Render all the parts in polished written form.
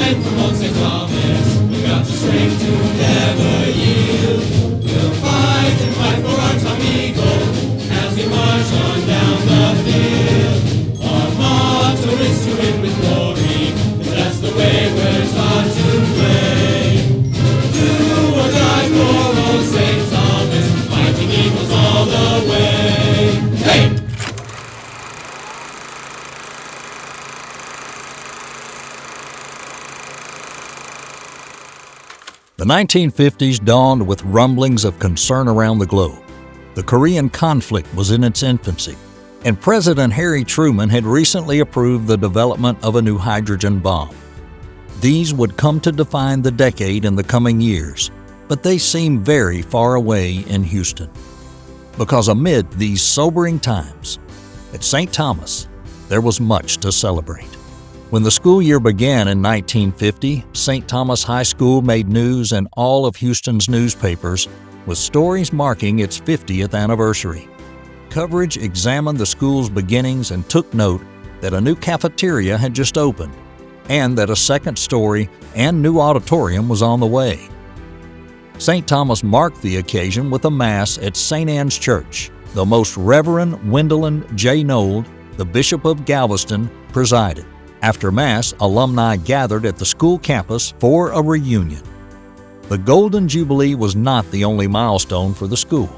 men from old St. Thomas, we got the strength to never yield. We'll fight and fight for our Tom Eagle as we march on down the field. Our motto is to win with glory, 'cause that's the way we're taught to play. Do or die for old St. Thomas, fighting Eagles all the way. Hey! The 1950s dawned with rumblings of concern around the globe. The Korean conflict was in its infancy, and President Harry Truman had recently approved the development of a new hydrogen bomb. These would come to define the decade in the coming years, but they seem very far away in Houston. Because amid these sobering times, at St. Thomas, there was much to celebrate. When the school year began in 1950, St. Thomas High School made news in all of Houston's newspapers, with stories marking its 50th anniversary. Coverage examined the school's beginnings and took note that a new cafeteria had just opened, and that a second story and new auditorium was on the way. St. Thomas marked the occasion with a Mass at St. Anne's Church. The Most Reverend Wendell J. Nold, the Bishop of Galveston, presided. After Mass, alumni gathered at the school campus for a reunion. The Golden Jubilee was not the only milestone for the school.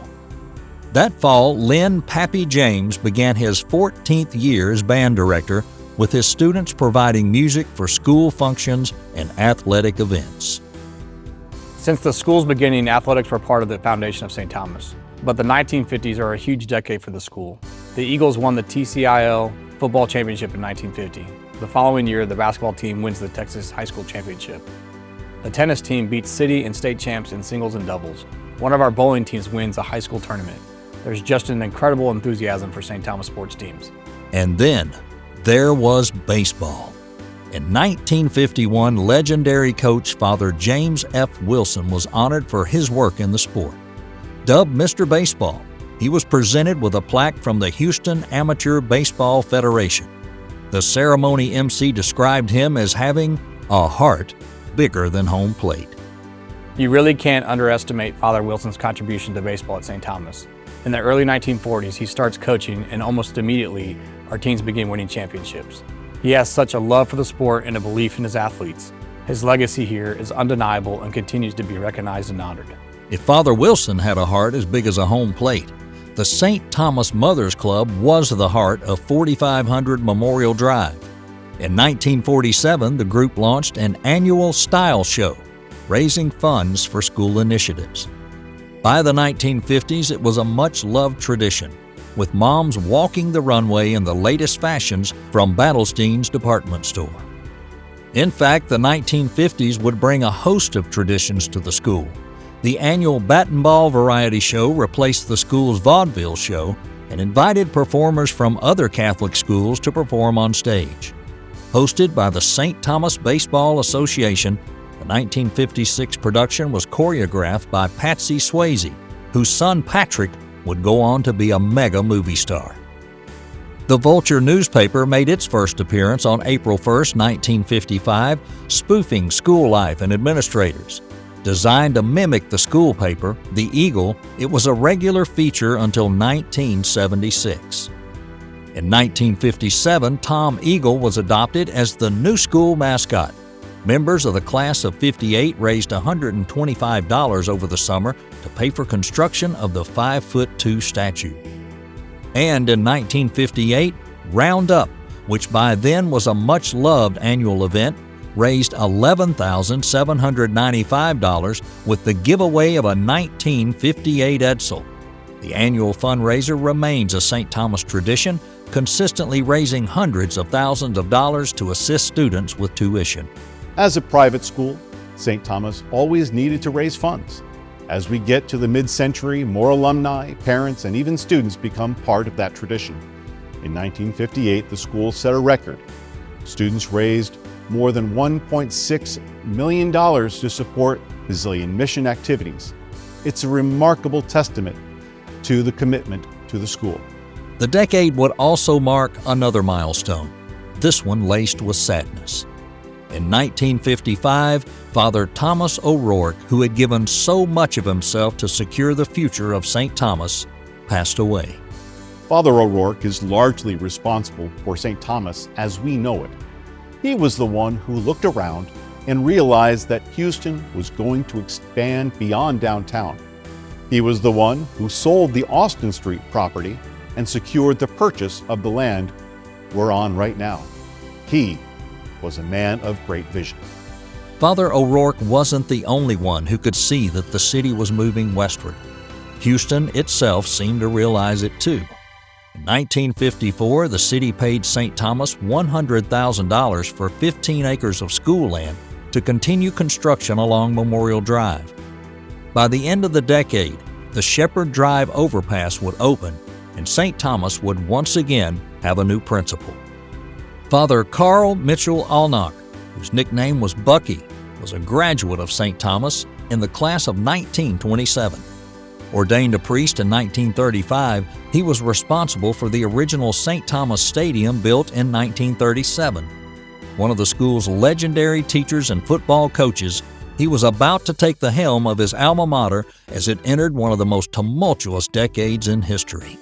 That fall, Lynn "Pappy" James began his 14th year as band director, with his students providing music for school functions and athletic events. Since the school's beginning, athletics were part of the foundation of St. Thomas. But the 1950s are a huge decade for the school. The Eagles won the TCIL football championship in 1950. The following year, the basketball team wins the Texas High School Championship. The tennis team beats city and state champs in singles and doubles. One of our bowling teams wins a high school tournament. There's just an incredible enthusiasm for St. Thomas sports teams. And then there was baseball. In 1951, legendary coach Father James F. Wilson was honored for his work in the sport. Dubbed Mr. Baseball, he was presented with a plaque from the Houston Amateur Baseball Federation. The ceremony MC described him as having a heart bigger than home plate. You really can't underestimate Father Wilson's contribution to baseball at St. Thomas. In the early 1940s, he starts coaching, and almost immediately, our teams begin winning championships. He has such a love for the sport and a belief in his athletes. His legacy here is undeniable and continues to be recognized and honored. If Father Wilson had a heart as big as a home plate, the St. Thomas Mothers Club was the heart of 4500 Memorial Drive. In 1947, the group launched an annual style show, raising funds for school initiatives. By the 1950s, it was a much-loved tradition, with moms walking the runway in the latest fashions from Battlestein's department store. In fact, the 1950s would bring a host of traditions to the school. The annual Bat and Ball Variety Show replaced the school's vaudeville show and invited performers from other Catholic schools to perform on stage. Hosted by the St. Thomas Baseball Association, the 1956 production was choreographed by Patsy Swayze, whose son Patrick would go on to be a mega movie star. The Vulture newspaper made its first appearance on April 1, 1955, spoofing school life and administrators. Designed to mimic the school paper, The Eagle, it was a regular feature until 1976. In 1957, Tom Eagle was adopted as the new school mascot. Members of the class of '58 raised $125 over the summer to pay for construction of the 5'2" statue. And in 1958, Roundup, which by then was a much-loved annual event, raised $11,795 with the giveaway of a 1958 Edsel. The annual fundraiser remains a St. Thomas tradition, consistently raising hundreds of thousands of dollars to assist students with tuition. As a private school, St. Thomas always needed to raise funds. As we get to the mid-century, more alumni, parents, and even students become part of that tradition. In 1958, the school set a record. Students raised more than $1.6 million to support Basilian mission activities. It's a remarkable testament to the commitment to the school. The decade would also mark another milestone, this one laced with sadness. In 1955, Father Thomas O'Rourke, who had given so much of himself to secure the future of St. Thomas, passed away. Father O'Rourke is largely responsible for St. Thomas as we know it. He was the one who looked around and realized that Houston was going to expand beyond downtown. He was the one who sold the Austin Street property and secured the purchase of the land we're on right now. He was a man of great vision. Father O'Rourke wasn't the only one who could see that the city was moving westward. Houston itself seemed to realize it too. In 1954, the city paid St. Thomas $100,000 for 15 acres of school land to continue construction along Memorial Drive. By the end of the decade, the Shepherd Drive overpass would open and St. Thomas would once again have a new principal. Father Carl Mitchell Allnock, whose nickname was Bucky, was a graduate of St. Thomas in the class of 1927. Ordained a priest in 1935, he was responsible for the original St. Thomas Stadium built in 1937. One of the school's legendary teachers and football coaches, he was about to take the helm of his alma mater as it entered one of the most tumultuous decades in history.